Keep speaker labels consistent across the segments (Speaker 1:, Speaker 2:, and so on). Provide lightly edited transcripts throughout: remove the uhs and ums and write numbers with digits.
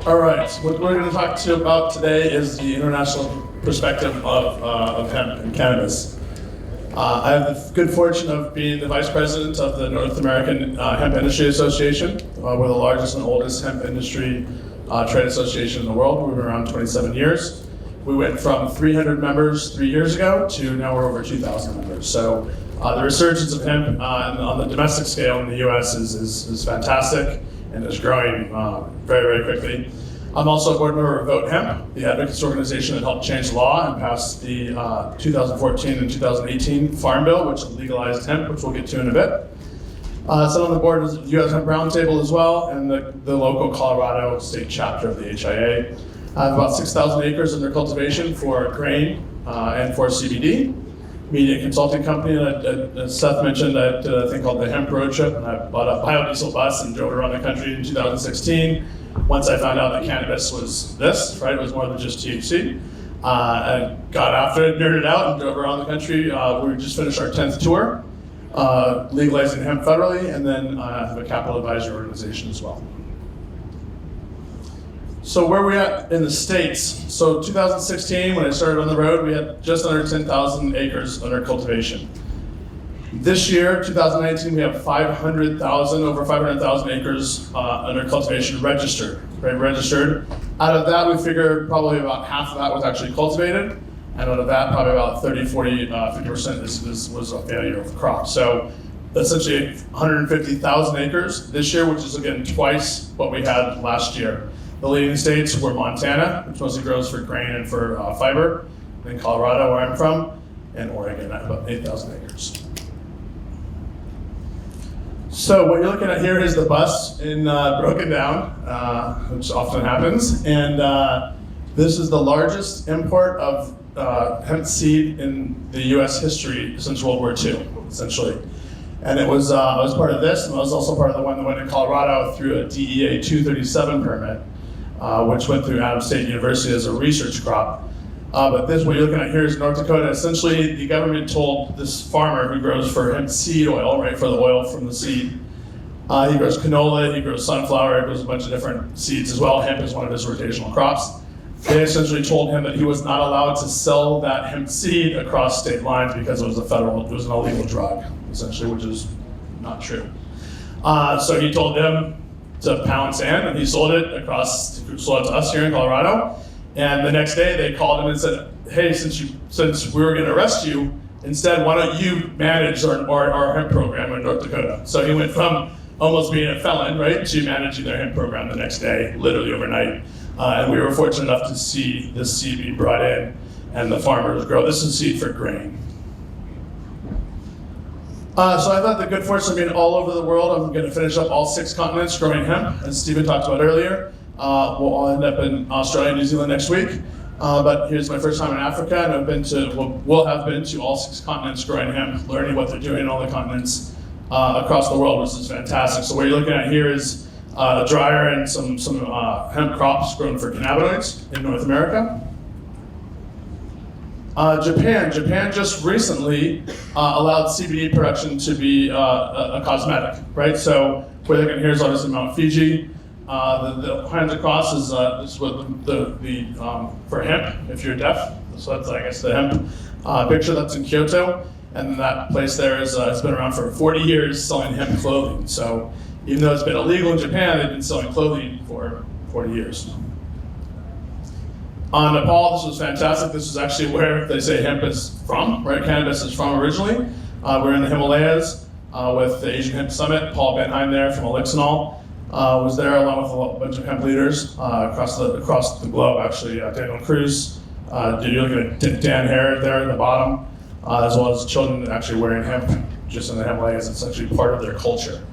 Speaker 1: All right, what we're going to talk to you about today is the international perspective of hemp and cannabis. I have the good fortune of being the vice president of the North American Hemp Industry Association. We're the largest and oldest hemp industry trade association in the world. We've been around 27 years. We went from 300 members 3 years ago to now we're over 2,000 members. So the resurgence of hemp on the domestic scale in the US is fantastic and is growing very, very quickly. I'm also a board member of Vote Hemp, the advocacy organization that helped change the law and pass the 2014 and 2018 Farm Bill, which legalized hemp, which we'll get to in a bit. Sit on the board is the U.S. Hemp Roundtable as well, and the local Colorado state chapter of the HIA. I have about 6,000 acres under cultivation for grain and for CBD. Media consulting company that Seth mentioned, I did a thing called the Hemp Road Trip, and I bought a biodiesel bus and drove around the country in 2016. Once I found out that cannabis was this, right, it was more than just THC. I got after it, nerded out, and drove around the country. We just finished our 10th tour, legalizing hemp federally, and then have a capital advisory organization as well. So where are we at in the States? So 2016, when I started on the road, we had just under 10,000 acres under cultivation. This year, 2019, we have over 500,000 acres under cultivation registered, right? Registered. Out of that, we figure probably about half of that was actually cultivated. And out of that, probably about 30, 40, 50% was a failure of crop. So essentially 150,000 acres this year, which is again twice what we had last year. The leading states were Montana, which mostly grows for grain and for fiber, then Colorado, where I'm from, and Oregon at about 8,000 acres. So what you're looking at here is the bus broken down, which often happens, and this is the largest import of hemp seed in the U.S. history since World War II, essentially. And I was part of this, and I was also part of the one that went to Colorado through a DEA 237 permit, which went through Adams State University as a research crop. But this, what you're looking at here is North Dakota. Essentially, the government told this farmer who grows for hemp seed oil, right, for the oil from the seed. He grows canola, he grows sunflower, he grows a bunch of different seeds as well. Hemp is one of his rotational crops. They essentially told him that he was not allowed to sell that hemp seed across state lines because it was an illegal drug, essentially, which is not true. So he told them to pound sand, and he sold it to us here in Colorado. And the next day they called him and said, hey, since we were gonna arrest you, instead, why don't you manage our hemp program in North Dakota? So he went from almost being a felon, right, to managing their hemp program the next day, literally overnight. And we were fortunate enough to see this seed being brought in and the farmers grow. This is seed for grain. So I thought the good fortune of being all over the world, I'm gonna finish up all 6 continents growing hemp, as Stephen talked about earlier. We'll all end up in Australia and New Zealand next week. But here's my first time in Africa, and we'll have been to all 6 continents growing hemp, learning what they're doing in all the continents across the world, which is fantastic. So what you're looking at here is a dryer and some hemp crops grown for cannabinoids in North America. Japan just recently allowed CBD production to be a cosmetic, right? So what you're looking at here is obviously Mount Fiji. The hands across is what for hemp, if you're deaf. So that's, I guess, the hemp picture that's in Kyoto. And that place there has been around for 40 years selling hemp clothing. So even though it's been illegal in Japan, they've been selling clothing for 40 years. Nepal, this was fantastic. This is actually where they say hemp is from, right? Cannabis is from originally. We're in the Himalayas with the Asian Hemp Summit. Paul Benheim there from Elixinol was there along with a bunch of hemp leaders across the globe, actually. Daniel Cruz, you're looking at Dan Hare there at the bottom, as well as children actually wearing hemp just in the Himalayas. It's actually part of their culture.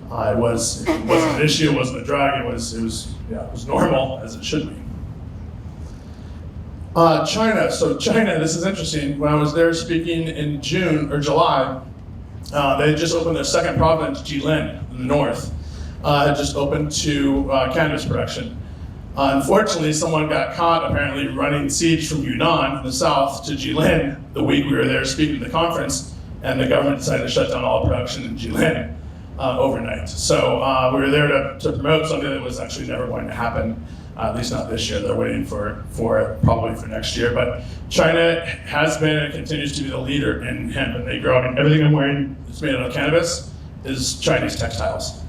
Speaker 1: It wasn't an issue, it wasn't a drug, it was normal, as it should be. China, this is interesting. When I was there speaking in June or July, they had just opened their second province, Jilin, in the north. Had just opened to cannabis production. Unfortunately, someone got caught apparently running seeds from Yunnan in the south to Jilin the week we were there speaking at the conference, and the government decided to shut down all production in Jilin overnight. So we were there to promote something that was actually never going to happen. At least not this year. They're waiting for it probably for next year. But China has been and continues to be the leader in hemp, and they grow. I mean, everything I'm wearing that's made out of cannabis is Chinese textiles.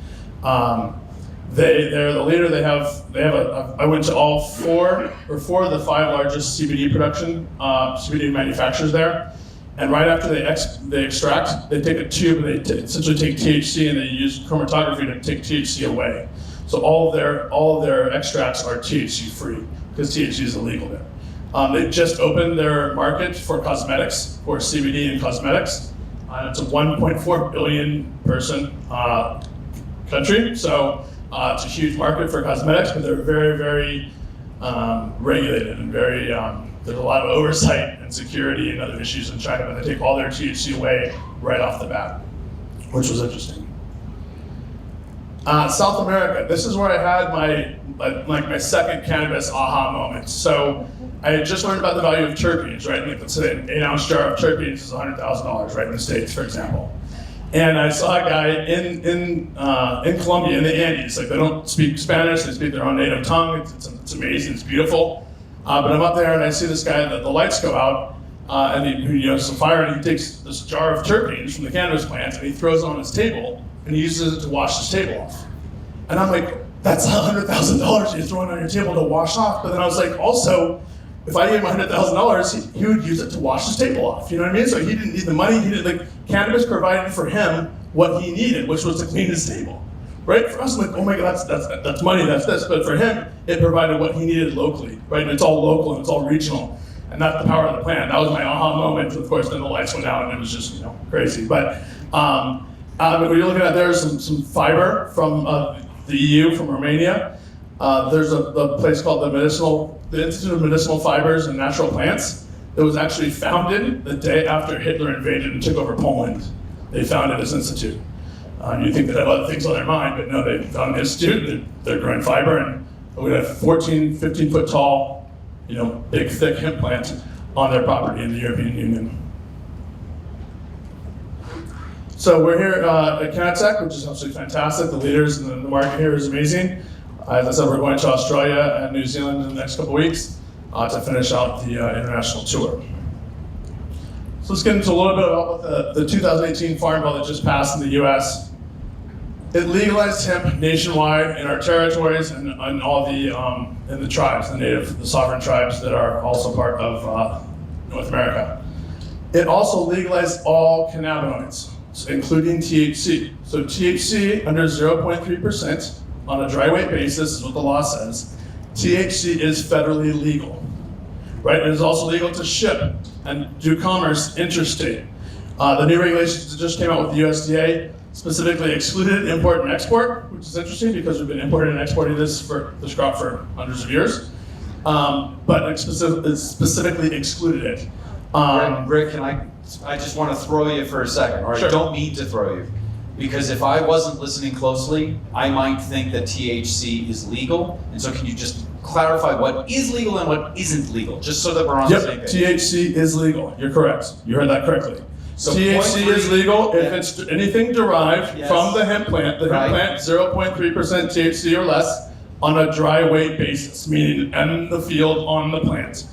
Speaker 1: They're the leader. They have I went to all four of the 5 largest CBD CBD manufacturers there. And right after they extract, they take a tube and they essentially take THC and they use chromatography to take THC away. So all of their extracts are THC free because THC is illegal there. They just opened their market for cosmetics, for CBD and cosmetics. It's a 1.4 billion person country, so it's a huge market for cosmetics, but they're very, very regulated and very. There's a lot of oversight and security and other issues in China, but they take all their THC away right off the bat, which was interesting. South America, this is where I had my second cannabis aha moment. So I had just learned about the value of terpenes, right? Let's say an 8-ounce jar of terpenes is $100,000, right, in the States, for example. And I saw a guy in Colombia, in the Andes, like they don't speak Spanish, they speak their own native tongue. It's amazing, it's beautiful. But I'm up there and I see this guy, the lights go out, and he some fire, and he takes this jar of terpenes from the cannabis plant and he throws it on his table and he uses it to wash his table off. And I'm like, that's $100,000 you're throwing on your table to wash off. But then I was like, also, if I gave him $100,000, he would use it to wash his table off. You know what I mean? So he didn't need the money. Cannabis provided for him what he needed, which was to clean his table. Right? For us, I'm like, oh my God, that's money, that's this. But for him, it provided what he needed locally, right? And it's all local and it's all regional. And that's the power of the plant. That was my aha moment. Of course, then the lights went out and it was just, crazy. But what you're looking at there is some fiber from the EU, from Romania. There's a place called the Institute of Medicinal Fibers and Natural Plants that was actually founded the day after Hitler invaded and took over Poland. They founded this institute. You think they have other things on their mind, but no, they found an institute, they're growing fiber, and we have 14, 15 foot tall, big, thick hemp plant on their property in the European Union. So we're here at CannaTech, which is absolutely fantastic. The leaders in the market here is amazing. As I said, we're going to Australia and New Zealand in the next couple weeks to finish out the international tour. So let's get into a little bit about the 2018 Farm Bill that just passed in the US. It legalized hemp nationwide in our territories and all in the tribes, the sovereign tribes that are also part of North America. It also legalized all cannabinoids, including THC. So THC under 0.3% on a dry weight basis is what the law says. THC is federally legal, right? It is also legal to ship and do commerce interstate. The new regulations that just came out with the USDA specifically excluded import and export, which is interesting because we've been importing and exporting this crop for hundreds of years. But it specifically excluded it.
Speaker 2: Rick, I just want to throw you for a second, or
Speaker 1: Sure.
Speaker 2: I don't mean to throw you, because if I wasn't listening closely, I might think that THC is legal. And so can you just clarify what is legal and what isn't legal, just so that we're on the same page?
Speaker 1: THC is legal. You're correct. You heard that correctly. So THC is legal if it's anything derived from the hemp plant. The hemp plant, 0.3% THC or less on a dry weight basis, meaning in the field on the plant.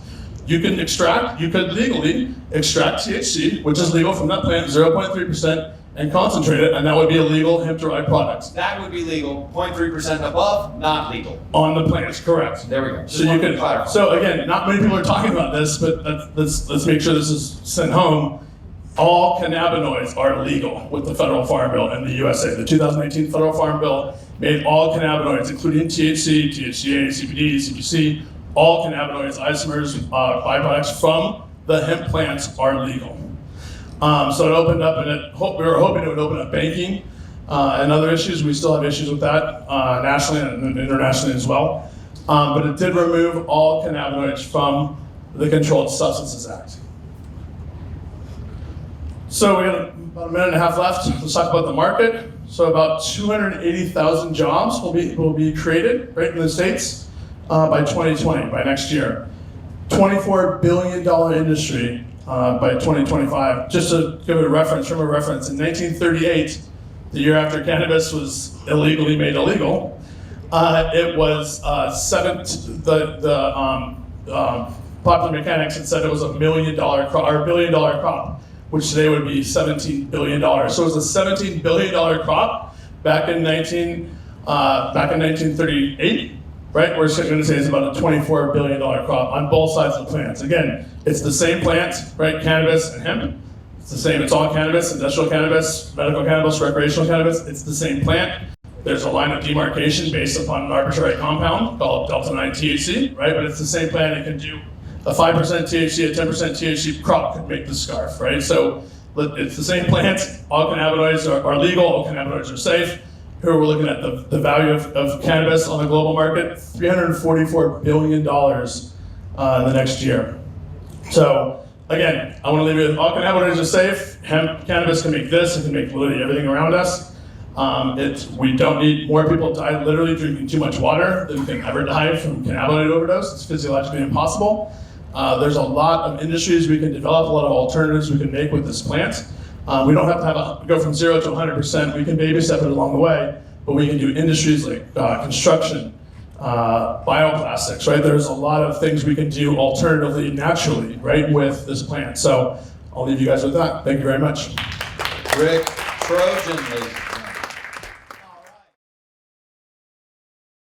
Speaker 1: You could legally extract THC, which is legal from that plant, 0.3%, and concentrate it, and that would be a legal hemp-derived product.
Speaker 2: That would be legal. 0.3% above, not legal.
Speaker 1: On the plants, correct.
Speaker 2: There we go.
Speaker 1: So you can. So again, not many people are talking about this, but let's make sure this is sent home. All cannabinoids are legal with the federal farm bill in the USA. The 2018 federal farm bill made all cannabinoids, including THC, THCA, CBD, CBC, all cannabinoids, isomers, byproducts from the hemp plants are legal. So it opened up, and we were hoping it would open up banking and other issues. We still have issues with that nationally and internationally as well. But it did remove all cannabinoids from the Controlled Substances Act. So we have about a minute and a half left. Let's talk about the market. So about 280,000 jobs will be created right in the States by 2020, by next year. $24 billion industry by 2025. Just to give a reference, in 1938, the year after cannabis was illegally made illegal, It was Popular Mechanics had said it was $1 million crop, or $1 billion crop, which today would be $17 billion. So it was a $17 billion crop back in 1938, right? We're going to say it's about a $24 billion crop on both sides of the plants. Again, it's the same plant, right? Cannabis and hemp. It's the same. It's all cannabis, industrial cannabis, medical cannabis, recreational cannabis. It's the same plant. There's a line of demarcation based upon an arbitrary compound called delta-9 THC, right? But it's the same plant. It can do a 5% THC, a 10% THC crop could make the scarf, right? So it's the same plant. All cannabinoids are legal. All cannabinoids are safe. Here we're looking at the value of cannabis on the global market, $344 billion in the next year. So again, I want to leave you with all cannabinoids are safe. Hemp, cannabis can make this. It can make literally everything around us. We don't need more people die literally drinking too much water than can ever die from cannabinoid overdose. It's physiologically impossible. There's a lot of industries we can develop, a lot of alternatives we can make with this plant. We don't have to go from 0 to 100%. We can baby step it along the way, but we can do industries like construction, bioplastics, right? There's a lot of things we can do alternatively, naturally, right, with this plant. So I'll leave you guys with that. Thank you very much.
Speaker 2: Rick Trojan, ladies.